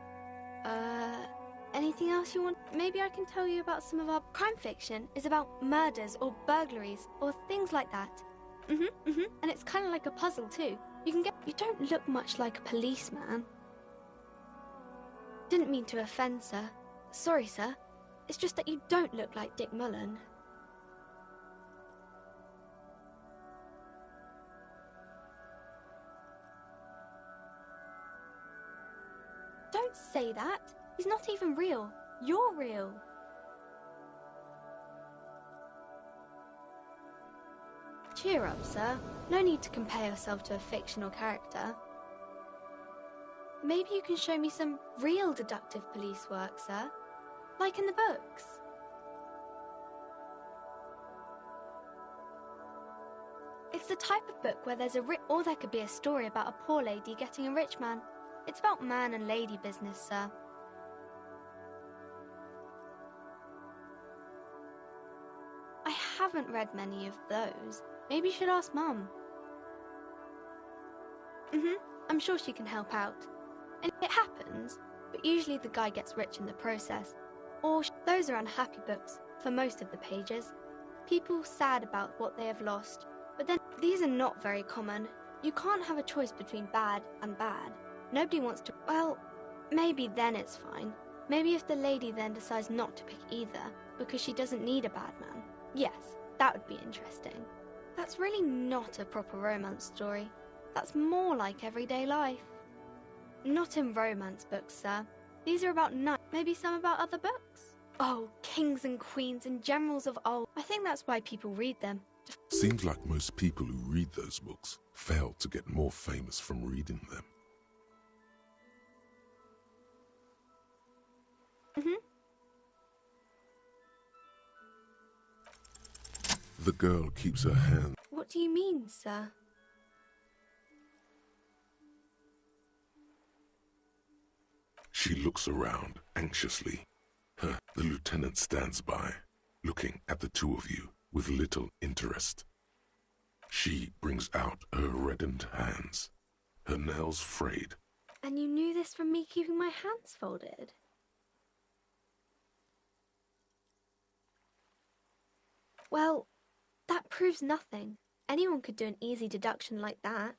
Anything else you want? Maybe I can tell you about some of our crime fiction is about murders or burglaries or things like that. And it's kind of like a puzzle too. You don't look much like a policeman. Didn't mean to offend, sir. Sorry, sir. It's just that you don't look like Dick Mullen. Don't say that. He's not even real. You're real. Cheer up, sir. No need to compare yourself to a fictional character. Maybe you can show me some real deductive police work, sir. Like in the books. It's the type of book where there's a or there could be a story about a poor lady getting a rich man. It's about man and lady business, sir. I haven't read many of those. Maybe you should ask Mum. I'm sure she can help out. And it happens, but usually the guy gets rich in the process. Or those are unhappy books, for most of the pages. People sad about what they have lost. But then, these are not very common. You can't have a choice between bad and bad. Nobody wants to... Well, maybe then it's fine. Maybe if the lady then decides not to pick either, because she doesn't need a bad man. Yes, that would be interesting. That's really not a proper romance story. That's more like everyday life. Not in romance books, sir. These are about knights, maybe some about other books. Oh, kings and queens and generals of old. I think that's why people read them. Seems like most people who read those books fail to get more famous from reading them. The girl keeps her hand. What do you mean, sir? She looks around anxiously. The lieutenant stands by, looking at the two of you with little interest. She brings out her reddened hands, her nails frayed. And you knew this from me keeping my hands folded? Well, that proves nothing. Anyone could do an easy deduction like that.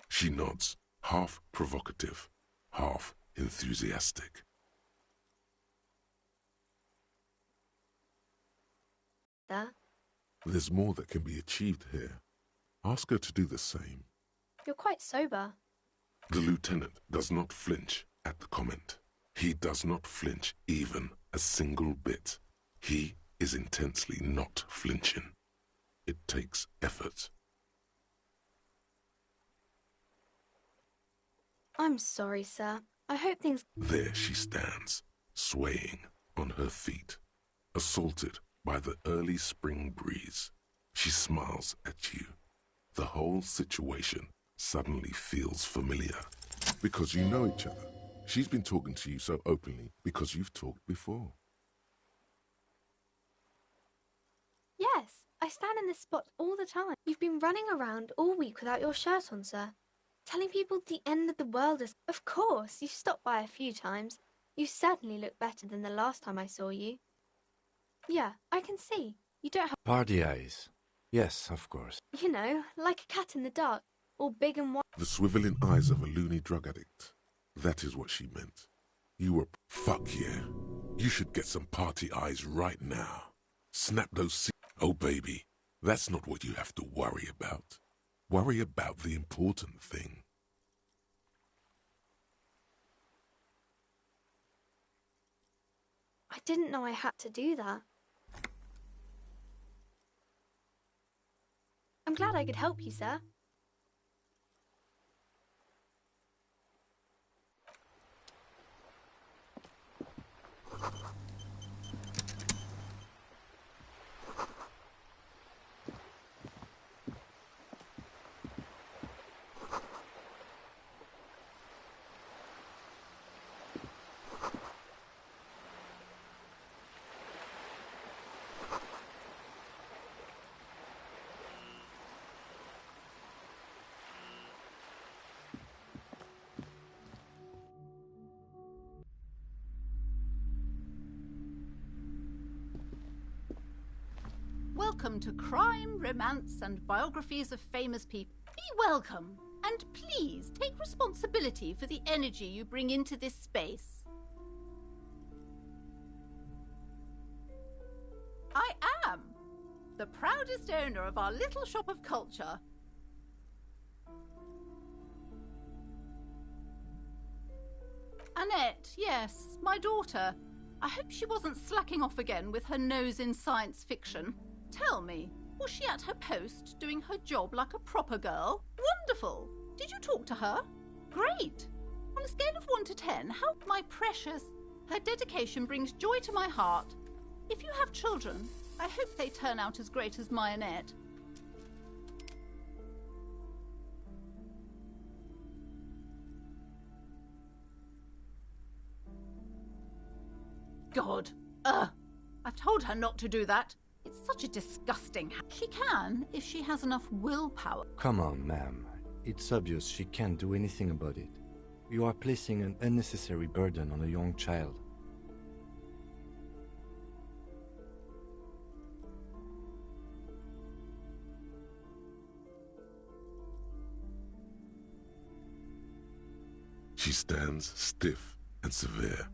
She nods, half provocative, half enthusiastic. There's more that can be achieved here. Ask her to do the same. You're quite sober. The lieutenant does not flinch at the comment. He does not flinch even a single bit. He is intensely not flinching. It takes effort. I'm sorry, sir. I hope things... There she stands, swaying on her feet, assaulted by the early spring breeze. She smiles at you. The whole situation suddenly feels familiar. Because you know each other. She's been talking to you so openly because you've talked before. Yes, I stand in this spot all the time. You've been running around all week without your shirt on, sir. Telling people the end of the world is... Of course, you've stopped by a few times. You certainly look better than the last time I saw you. Yeah, I can see. You don't have... Party eyes. Yes, of course. You know, like a cat in the dark. All big and white. The swiveling eyes of a loony drug addict. That is what she meant. You were... Fuck yeah. You should get some party eyes right now. Snap those... Oh, baby. That's not what you have to worry about. Worry about the important thing. I didn't know I had to do that. I'm glad I could help you, sir. Welcome to Crime, Romance, and Biographies of Famous People. Be welcome, and please take responsibility for the energy you bring into this space. I am the proudest owner of our little shop of culture. Annette, yes, my daughter. I hope she wasn't slacking off again with her nose in science fiction. Tell me, Was she at her post, doing her job like a proper girl? Wonderful! Did you talk to her? Great! On a scale of 1 to 10, how... My precious, her dedication brings joy to my heart. If you have children, I hope they turn out as great as Mayonette. God. I've told her not to do that. It's such a disgusting... She can, if she has enough willpower. Come on, ma'am. It's obvious she can't do anything about it. You are placing an unnecessary burden on a young child. She stands stiff and severe.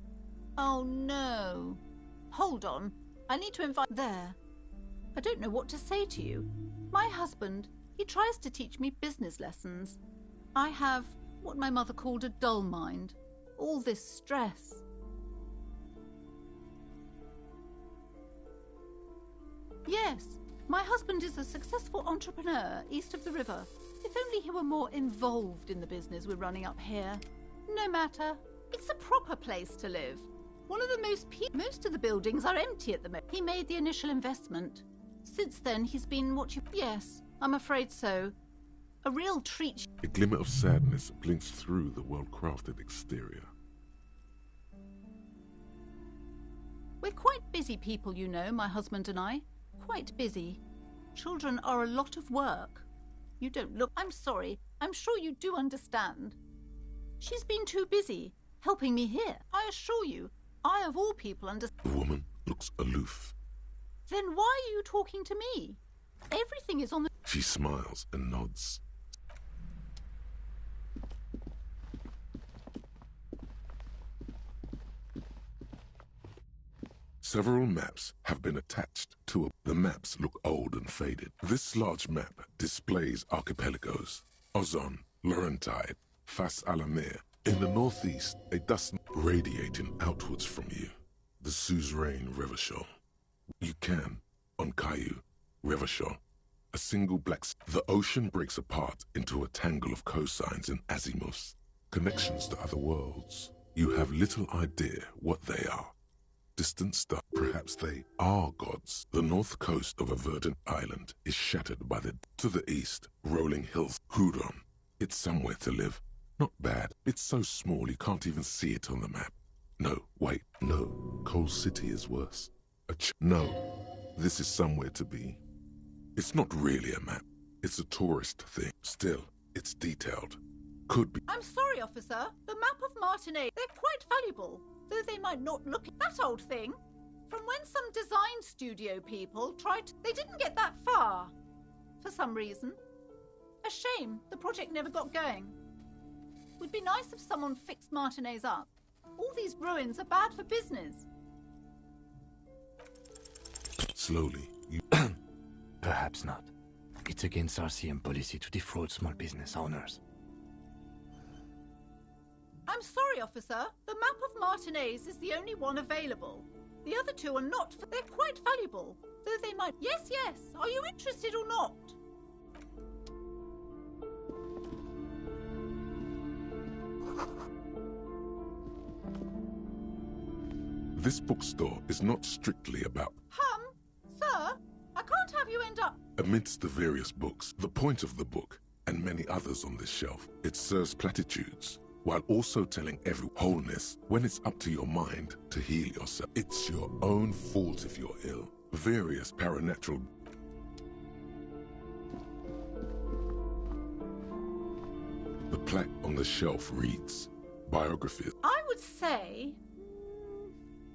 Oh no. Hold on. I need to invite... There. I don't know what to say to you. My husband, he tries to teach me business lessons. I have what my mother called a dull mind. All this stress. Yes, my husband is a successful entrepreneur east of the river. If only he were more involved in the business we're running up here. No matter. It's a proper place to live. One of the most of the buildings are empty at the moment. He made the initial investment. Since then, he's been what you... Yes, I'm afraid so. A real treat. A glimmer of sadness blinks through the well-crafted exterior. We're quite busy people, you know, my husband and I. Quite busy. Children are a lot of work. You don't look... I'm sorry. I'm sure you do understand. She's been too busy helping me here. I assure you, I of all people understand. The woman looks aloof. Then why are you talking to me? Everything is on the... She smiles and nods. Several maps have been attached to it. The maps look old and faded. This large map displays archipelagos, Ozon, Laurentide, Fas Alamir. In the northeast, a dust radiating outwards from you, the suzerain Revachol. You can, on Caillou, Revachol, a single black... The ocean breaks apart into a tangle of cosines and azimuths, connections to other worlds. You have little idea what they are. Distant stars, perhaps they are gods. The north coast of a verdant island is shattered by the... To the east, rolling hills. Hudon, it's somewhere to live. Not bad. It's so small you can't even see it on the map. No, wait, no. Coal City is worse. No, this is somewhere to be. It's not really a map. It's a tourist thing. Still, it's detailed. Could be. I'm sorry, officer. The map of Martinez, they're quite valuable, though they might not look at that old thing. From when some design studio people tried to... They didn't get that far, for some reason. A shame the project never got going. Would be nice if someone fixed Martinez up. All these ruins are bad for business. Slowly, you... Perhaps not. It's against RCM policy to defraud small business owners. I'm sorry, officer. The map of Martinez is the only one available. The other two are not... They're quite valuable, though they might... Yes, yes. Are you interested or not? This bookstore is not strictly about... Sir, I can't have you end up... Amidst the various books, the point of the book, and many others on this shelf, it serves platitudes, while also telling every wholeness when it's up to your mind to heal yourself. It's your own fault if you're ill. Various paranatural... The plaque on the shelf reads, biographies. I would say...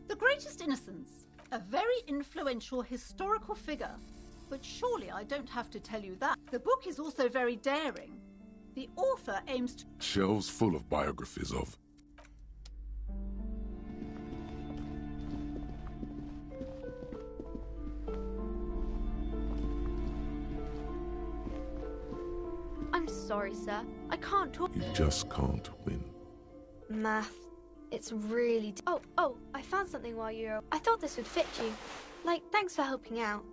The Greatest Innocence, a very influential historical figure. But surely I don't have to tell you that. The book is also very daring. The author aims to... Shelves full of biographies of... I'm sorry, sir. I can't talk... You just can't win. Math. It's really... Oh, I found something while you were... I thought this would fit you. Like, thanks for helping out.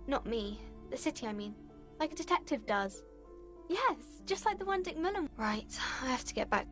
Not me, The city, I mean. Like a detective does. Yes, just like the one Dick Mullen. Right, I have to get back.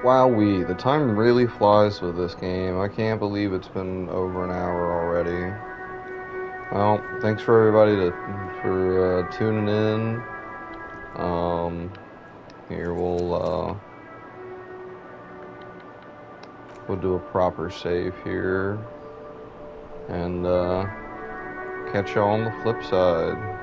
Wowee, the time really flies with this game. I can't believe it's been over an hour already. Well, thanks for everybody for tuning in. Here we'll do a proper save here, and catch y'all on the flip side.